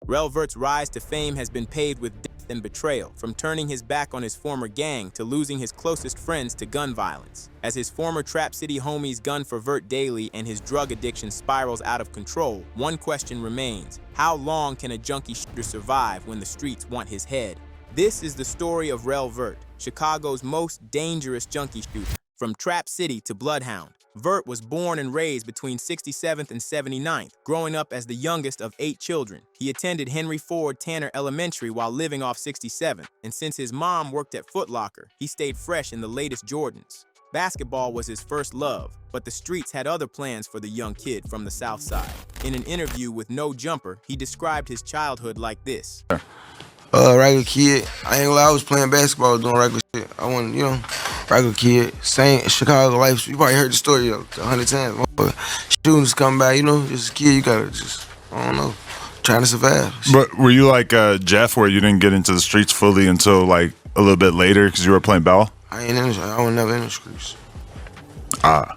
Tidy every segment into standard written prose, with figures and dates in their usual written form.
Rell Vert's rise to fame has been paved with death and betrayal, from turning his back on his former gang to losing his closest friends to gun violence. As his former Trap City homies gun for Vert daily and his drug addiction spirals out of control, one question remains: how long can a junkie shooter survive when the streets want his head? This is the story of Rell Vert, Chicago's most dangerous junkie shooter. From Trap City to Bloodhound, Vert was born and raised between 67th and 79th, growing up as the youngest of 8 children. He attended Henry Ford Tanner Elementary while living off 67th, and since his mom worked at Foot Locker, he stayed fresh in the latest Jordans. Basketball was his first love, but the streets had other plans for the young kid from the South Side. In an interview with No Jumper, he described his childhood like this. Regular kid. I ain't gonna lie, I was playing basketball, doing regular shit. I wasn't, regular kid. Same Chicago life. You probably heard the story 100 times. Students come by, just a kid, you gotta just, I don't know, trying to survive. But were you like Jeff, where you didn't get into the streets fully until like a little bit later because you were playing ball? I was never in the streets. Yeah,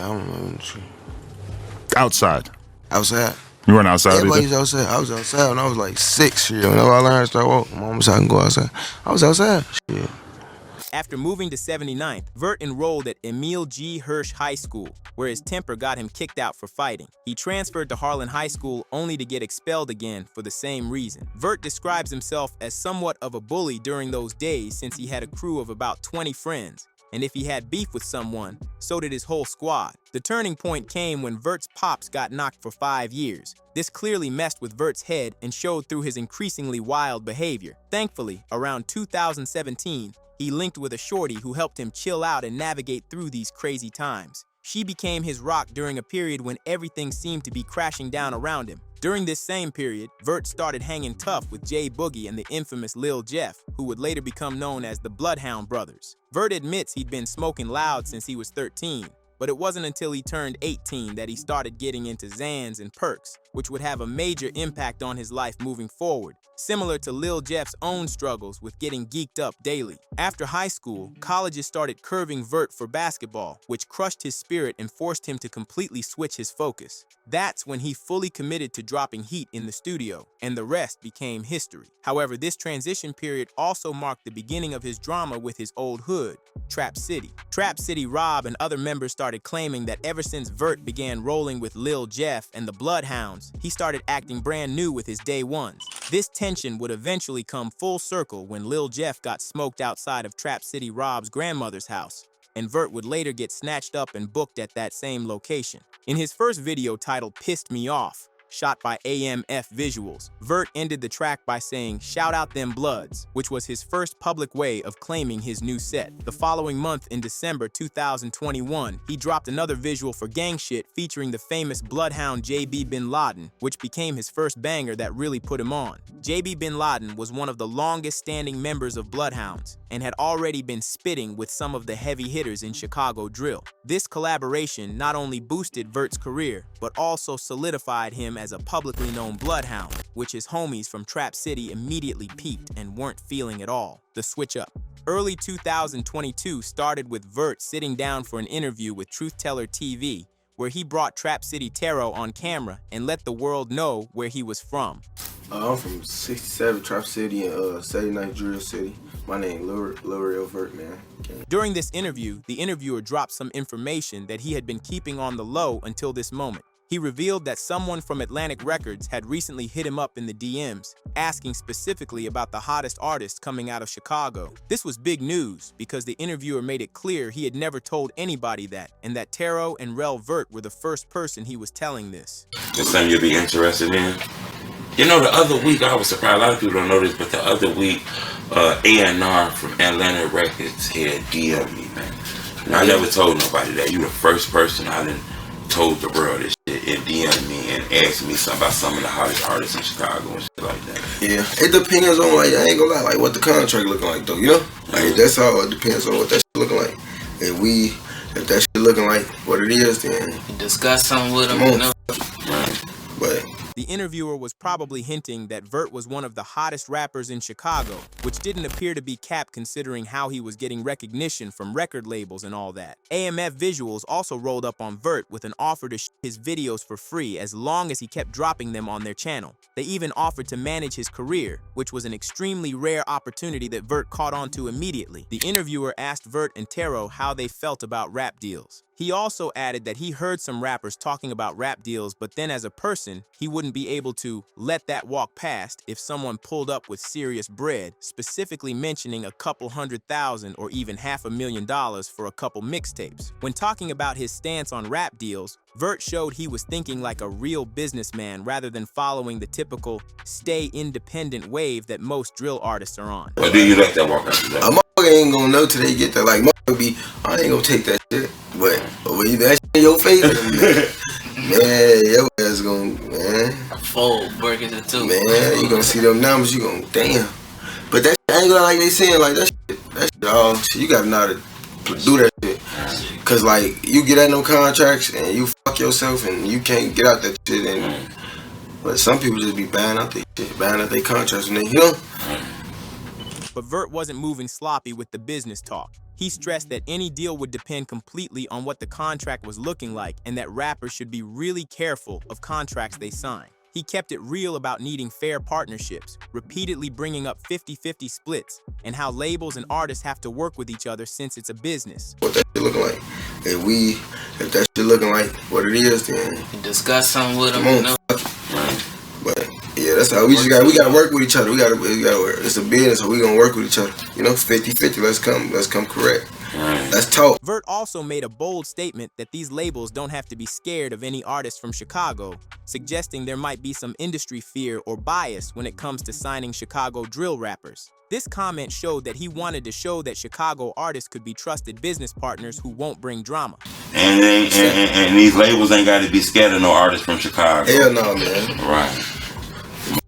I was never in the streets. Outside? Outside. You weren't outside Everybody's either? outside. I was outside when I was like 6 years. Whenever I learned to start walking, my mom said I can go outside. I was outside. Shit. After moving to 79th, Vert enrolled at Emil G. Hirsch High School, where his temper got him kicked out for fighting. He transferred to Harlan High School only to get expelled again for the same reason. Vert describes himself as somewhat of a bully during those days since he had a crew of about 20 friends. And if he had beef with someone, so did his whole squad. The turning point came when Vert's pops got knocked for 5 years. This clearly messed with Vert's head and showed through his increasingly wild behavior. Thankfully, around 2017, he linked with a shorty who helped him chill out and navigate through these crazy times. She became his rock during a period when everything seemed to be crashing down around him. During this same period, Vert started hanging tough with J Boogie and the infamous Lil Jeff, who would later become known as the Bloodhound Brothers. Vert admits he'd been smoking loud since he was 13, but it wasn't until he turned 18 that he started getting into Xans and perks, which would have a major impact on his life moving forward, similar to Lil Jeff's own struggles with getting geeked up daily. After high school, colleges started curving Vert for basketball, which crushed his spirit and forced him to completely switch his focus. That's when he fully committed to dropping heat in the studio, and the rest became history. However, this transition period also marked the beginning of his drama with his old hood, Trap City. Trap City Rob and other members started claiming that ever since Vert began rolling with Lil Jeff and the Bloodhounds, he started acting brand new with his day ones. This tension would eventually come full circle when Lil Jeff got smoked outside of Trap City Rob's grandmother's house, and Vert would later get snatched up and booked at that same location. In his first video titled Pissed Me Off, shot by AMF Visuals, Vert ended the track by saying, "Shout out them bloods," which was his first public way of claiming his new set. The following month, in December 2021, he dropped another visual for Gang Shit featuring the famous Bloodhound JB Bin Laden, which became his first banger that really put him on. JB Bin Laden was one of the longest standing members of Bloodhounds and had already been spitting with some of the heavy hitters in Chicago drill. This collaboration not only boosted Vert's career, but also solidified him as a publicly known bloodhound, which his homies from Trap City immediately peeped and weren't feeling at all. The switch up. Early 2022 started with Vert sitting down for an interview with Truth Teller TV, where he brought Trap City Taro on camera and let the world know where he was from. I'm from 67 Trap City and 79th Drill City. My name Rell Vert, man. During this interview, the interviewer dropped some information that he had been keeping on the low until this moment. He revealed that someone from Atlantic Records had recently hit him up in the DMs, asking specifically about the hottest artist coming out of Chicago. This was big news because the interviewer made it clear he had never told anybody that, and that Taro and Rell Vert were the first person he was telling this. It's something you'll be interested in. The other week, I was surprised, a lot of people don't know this, but the other week, A&R from Atlantic Records had DM'd me, man. And I never told nobody that. You the first person I done told the world this shit and DM'd me and asked me something about some of the hottest artists in Chicago and shit like that. Yeah, it depends on, I ain't gonna lie, what the contract looking like, though, that's all. It depends on what that shit looking like. If that shit looking like what it is, then discuss something with them, Right. But the interviewer was probably hinting that Vert was one of the hottest rappers in Chicago, which didn't appear to be cap considering how he was getting recognition from record labels and all that. AMF Visuals also rolled up on Vert with an offer to his videos for free as long as he kept dropping them on their channel. They even offered to manage his career, which was an extremely rare opportunity that Vert caught on to immediately. The interviewer asked Vert and Tero how they felt about rap deals. He also added that he heard some rappers talking about rap deals, but then as a person, he wouldn't be able to let that walk past if someone pulled up with serious bread, specifically mentioning a couple $100,000 or even $500,000 for a couple mixtapes. When talking about his stance on rap deals, Vert showed he was thinking like a real businessman rather than following the typical stay independent wave that most drill artists are on. Or do you let that walk after that? A motherfucker ain't gonna know till they get there. Like, motherfucker be, I ain't gonna take that shit. But when you that shit in your face, man, your ass gonna, man. Fold, burger the two. Man, you gonna see them numbers, you gonna, damn. But that shit ain't gonna like they saying, like, that shit, all shit, you gotta know how to do that shit. Cause, like, you get at no contracts and you fuck yourself and you can't get out that shit. And but some people just be buying out their shit, buying out their contracts and they, you know? But Vert wasn't moving sloppy with the business talk. He stressed that any deal would depend completely on what the contract was looking like and that rappers should be really careful of contracts they sign. He kept it real about needing fair partnerships, repeatedly bringing up 50-50 splits, and how labels and artists have to work with each other since it's a business. What that shit looking like? If that shit looking like what it is, then You discuss something with them, come on, you know? fuck it. But yeah, that's how we gotta work with each other. We gotta work. It's a business, so we gonna work with each other. You know, 50-50. Let's come correct. Let's talk. Vert also made a bold statement that these labels don't have to be scared of any artists from Chicago, suggesting there might be some industry fear or bias when it comes to signing Chicago drill rappers. This comment showed that he wanted to show that Chicago artists could be trusted business partners who won't bring drama. And these labels ain't got to be scared of no artists from Chicago. Hell no, man. Right.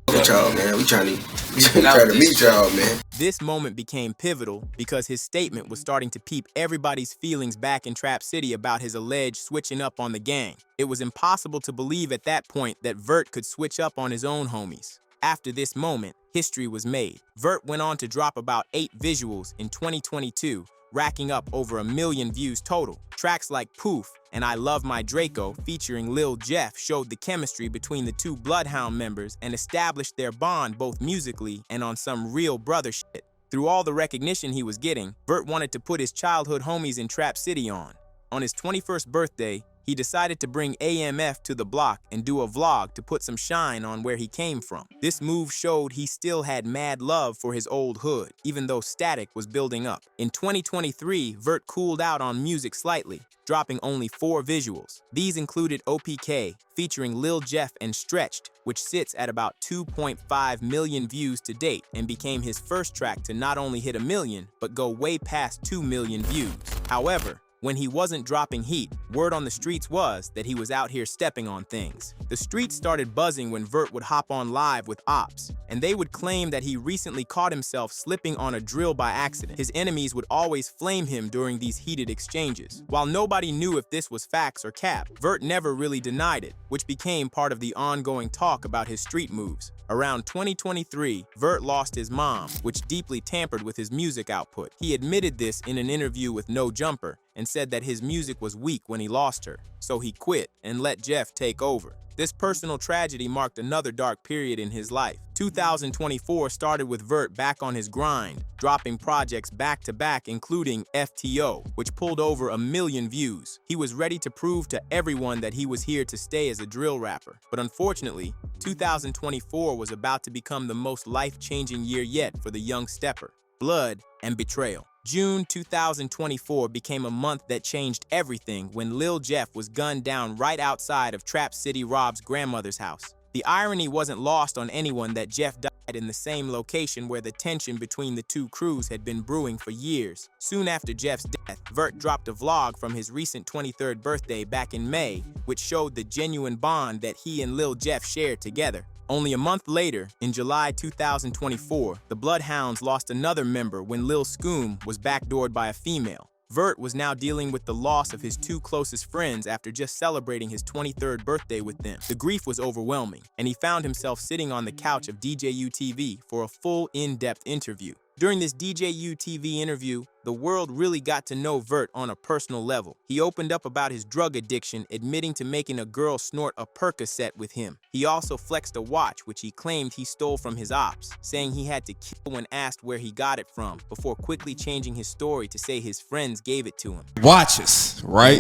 With y'all, man. We trying to meet y'all, man. This moment became pivotal because his statement was starting to peep everybody's feelings back in Trap City about his alleged switching up on the gang. It was impossible to believe at that point that Vert could switch up on his own homies. After this moment, history was made. Vert went on to drop about 8 visuals in 2022, racking up over 1 million views total. Tracks like Poof and I Love My Draco featuring Lil Jeff showed the chemistry between the two Bloodhound members and established their bond both musically and on some real brother shit. Through all the recognition he was getting, Vert wanted to put his childhood homies in Trap City on. On his 21st birthday, he decided to bring AMF to the block and do a vlog to put some shine on where he came from. This move showed he still had mad love for his old hood, even though static was building up. In 2023, Vert cooled out on music slightly, dropping only 4 visuals. These included OPK, featuring Lil Jeff and Stretched, which sits at about 2.5 million views to date and became his first track to not only hit 1 million, but go way past 2 million views. However, when he wasn't dropping heat, word on the streets was that he was out here stepping on things. The streets started buzzing when Vert would hop on live with ops, and they would claim that he recently caught himself slipping on a drill by accident. His enemies would always flame him during these heated exchanges. While nobody knew if this was facts or cap, Vert never really denied it, which became part of the ongoing talk about his street moves. Around 2023, Vert lost his mom, which deeply tampered with his music output. He admitted this in an interview with No Jumper and said that his music was weak when he lost her, so he quit and let Jeff take over. This personal tragedy marked another dark period in his life. 2024 started with Vert back on his grind, dropping projects back-to-back including FTO, which pulled over 1 million views. He was ready to prove to everyone that he was here to stay as a drill rapper. But unfortunately, 2024 was about to become the most life-changing year yet for the young stepper. Blood and betrayal. June 2024 became a month that changed everything when Lil Jeff was gunned down right outside of Trap City Rob's grandmother's house. The irony wasn't lost on anyone that Jeff died in the same location where the tension between the two crews had been brewing for years. Soon after Jeff's death, Vert dropped a vlog from his recent 23rd birthday back in May, which showed the genuine bond that he and Lil Jeff shared together. Only a month later, in July 2024, the Bloodhounds lost another member when Lil Scoom was backdoored by a female. Vert was now dealing with the loss of his two closest friends after just celebrating his 23rd birthday with them. The grief was overwhelming, and he found himself sitting on the couch of DJU TV for a full in-depth interview. During this DJU TV interview, the world really got to know Vert on a personal level. He opened up about his drug addiction, admitting to making a girl snort a Percocet with him. He also flexed a watch, which he claimed he stole from his ops, saying he had to kill when asked where he got it from, before quickly changing his story to say his friends gave it to him. Watches, right?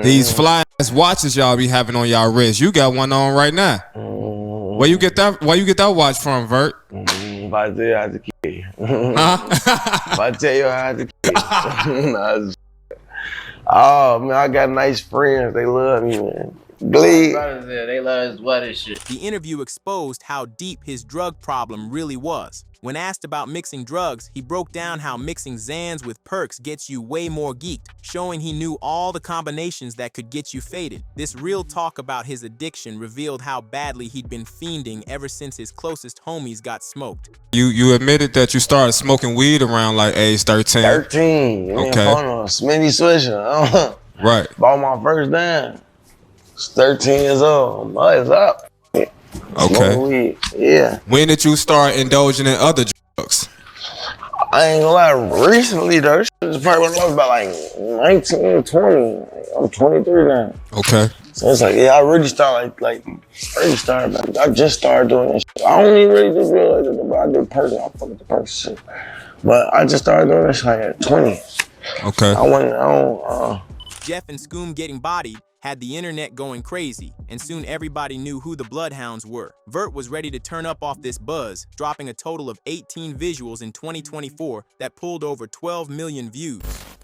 These fly-ass watches y'all be having on y'all wrist. You got one on right now. Where you get that watch from, Vert? If I tell you I had to kill you. Huh? If I tell you I had to kill you. Nah, oh, man, I got nice friends. They love me, man. Glee. They love his what and shit. The interview exposed how deep his drug problem really was. When asked about mixing drugs, he broke down how mixing Xans with perks gets you way more geeked, showing he knew all the combinations that could get you faded. This real talk about his addiction revealed how badly he'd been fiending ever since his closest homies got smoked. You admitted that you started smoking weed around like age 13. 13. Okay. On a Smitty Swisher. Right. Bought my first dime. 13 years old. It's up. Okay. Weed. Yeah. When did you start indulging in other drugs? I ain't gonna lie, recently though, this shit was probably when I was about like 19, 20. I'm 23 now. Okay. So it's like, yeah, I really started I just started doing this shit. I don't even really do real like that, but I do person. I fuck with the person shit. But I just started doing this like at 20. Okay. Jeff and Scoom getting bodied had the internet going crazy, and soon everybody knew who the Bloodhounds were. Vert was ready to turn up off this buzz, dropping a total of 18 visuals in 2024 that pulled over 12 million views.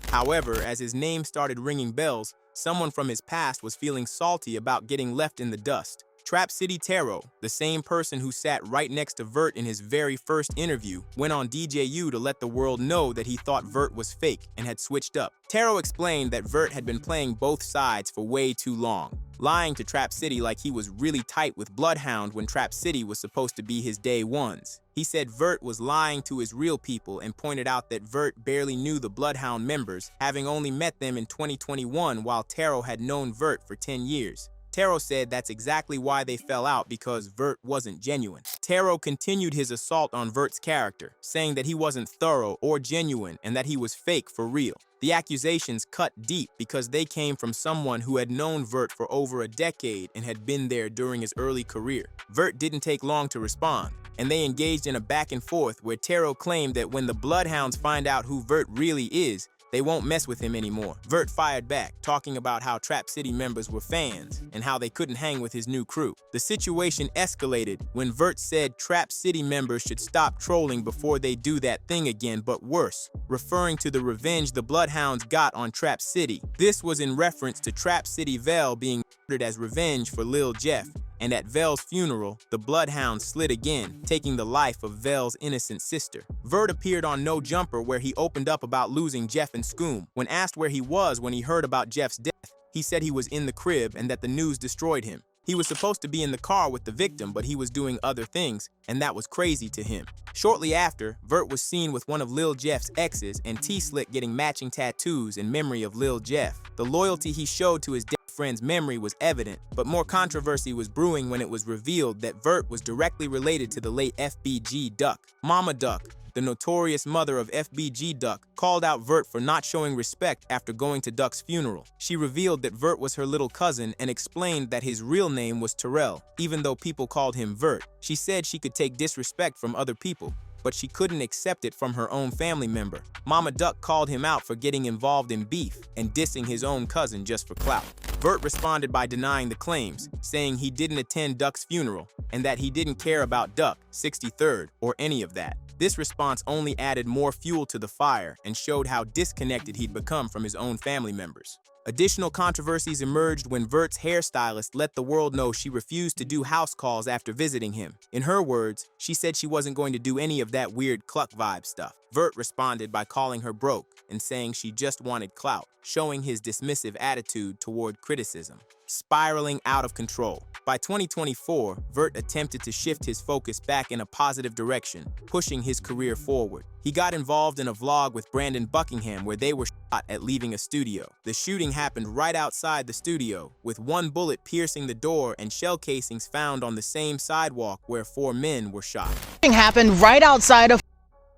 However, as his name started ringing bells, someone from his past was feeling salty about getting left in the dust. Trap City Taro, the same person who sat right next to Vert in his very first interview, went on DJU to let the world know that he thought Vert was fake and had switched up. Taro explained that Vert had been playing both sides for way too long, lying to Trap City like he was really tight with Bloodhound when Trap City was supposed to be his day ones. He said Vert was lying to his real people and pointed out that Vert barely knew the Bloodhound members, having only met them in 2021 while Taro had known Vert for 10 years. Taro said that's exactly why they fell out, because Vert wasn't genuine. Taro continued his assault on Vert's character, saying that he wasn't thorough or genuine and that he was fake for real. The accusations cut deep because they came from someone who had known Vert for over a decade and had been there during his early career. Vert didn't take long to respond, and they engaged in a back and forth where Taro claimed that when the Bloodhounds find out who Vert really is, they won't mess with him anymore. Vert fired back, talking about how Trap City members were fans and how they couldn't hang with his new crew. The situation escalated when Vert said Trap City members should stop trolling before they do that thing again, but worse, referring to the revenge the Bloodhounds got on Trap City. This was in reference to Trap City Vel being murdered as revenge for Lil Jeff, and at Vel's funeral, the Bloodhound slid again, taking the life of Vel's innocent sister. Vert appeared on No Jumper where he opened up about losing Jeff and Scoom. When asked where he was when he heard about Jeff's death, he said he was in the crib and that the news destroyed him. He was supposed to be in the car with the victim, but he was doing other things, and that was crazy to him. Shortly after, Vert was seen with one of Lil Jeff's exes and T-Slick getting matching tattoos in memory of Lil Jeff. The loyalty he showed to his dead friend's memory was evident, but more controversy was brewing when it was revealed that Vert was directly related to the late FBG Duck. Mama Duck, the notorious mother of FBG Duck, called out Vert for not showing respect after going to Duck's funeral. She revealed that Vert was her little cousin and explained that his real name was Terrell, even though people called him Vert. She said she could take disrespect from other people, but she couldn't accept it from her own family member. Mama Duck called him out for getting involved in beef and dissing his own cousin just for clout. Vert responded by denying the claims, saying he didn't attend Duck's funeral and that he didn't care about Duck, 63rd, or any of that. This response only added more fuel to the fire and showed how disconnected he'd become from his own family members. Additional controversies emerged when Vert's hairstylist let the world know she refused to do house calls after visiting him. In her words, she said she wasn't going to do any of that weird cluck vibe stuff. Vert responded by calling her broke and saying she just wanted clout, showing his dismissive attitude toward criticism. Spiraling out of control. By 2024, Vert attempted to shift his focus back in a positive direction, pushing his career forward. He got involved in a vlog with Brandon Buckingham where they were shot at leaving a studio. The shooting happened right outside the studio, with one bullet piercing the door and shell casings found on the same sidewalk where 4 men were shot. Happened right outside of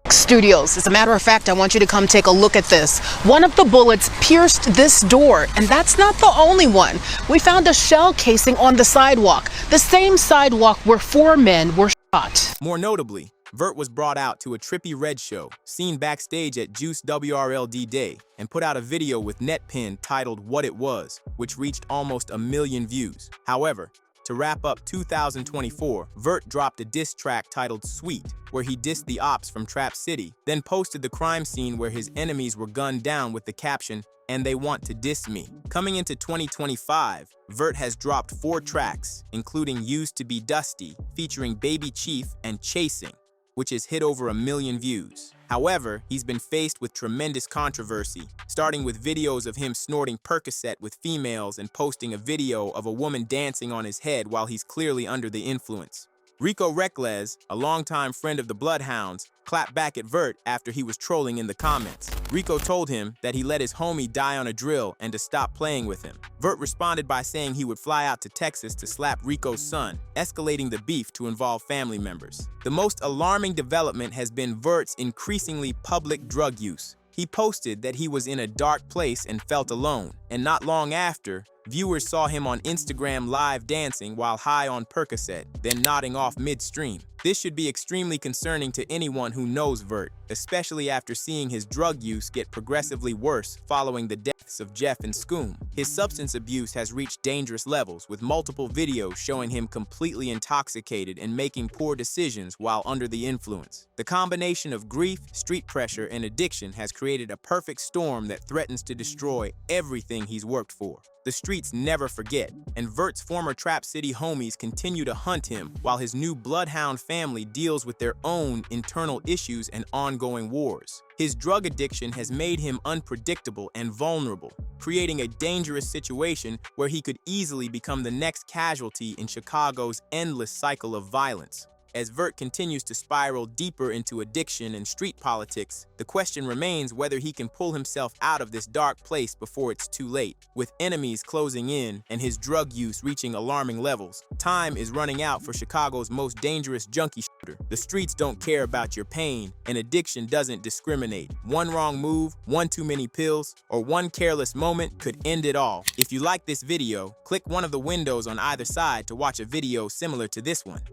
studios. As a matter of fact, I want you to come take a look at this. One of the bullets pierced this door, and that's not the only one. We found a shell casing on the sidewalk, the same sidewalk where 4 men were shot. More notably, Vert was brought out to a Trippie Redd show, seen backstage at Juice WRLD Day, and put out a video with NetPen titled What It Was, which reached almost 1 million views. However, to wrap up 2024, Vert dropped a diss track titled Sweet, where he dissed the ops from Trap City, then posted the crime scene where his enemies were gunned down with the caption, "And they want to diss me." Coming into 2025, Vert has dropped 4 tracks, including Used to Be Dusty, featuring Baby Chief, and Chasing, which has hit over 1 million views. However, he's been faced with tremendous controversy, starting with videos of him snorting Percocet with females and posting a video of a woman dancing on his head while he's clearly under the influence. Rico Recklez, a longtime friend of the Bloodhounds, clapped back at Vert after he was trolling in the comments. Rico told him that he let his homie die on a drill and to stop playing with him. Vert responded by saying he would fly out to Texas to slap Rico's son, escalating the beef to involve family members. The most alarming development has been Vert's increasingly public drug use. He posted that he was in a dark place and felt alone, and not long after, viewers saw him on Instagram live dancing while high on Percocet, then nodding off midstream. This should be extremely concerning to anyone who knows Vert, especially after seeing his drug use get progressively worse following the deaths of Jeff and Scoom. His substance abuse has reached dangerous levels, with multiple videos showing him completely intoxicated and making poor decisions while under the influence. The combination of grief, street pressure, and addiction has created a perfect storm that threatens to destroy everything he's worked for. The streets never forget, and Vert's former Trap City homies continue to hunt him while his new Bloodhound family deals with their own internal issues and ongoing wars. His drug addiction has made him unpredictable and vulnerable, creating a dangerous situation where he could easily become the next casualty in Chicago's endless cycle of violence. As Vert continues to spiral deeper into addiction and street politics, the question remains whether he can pull himself out of this dark place before it's too late. With enemies closing in and his drug use reaching alarming levels, time is running out for Chicago's most dangerous junkie shooter. The streets don't care about your pain, and addiction doesn't discriminate. One wrong move, one too many pills, or one careless moment could end it all. If you like this video, click one of the windows on either side to watch a video similar to this one.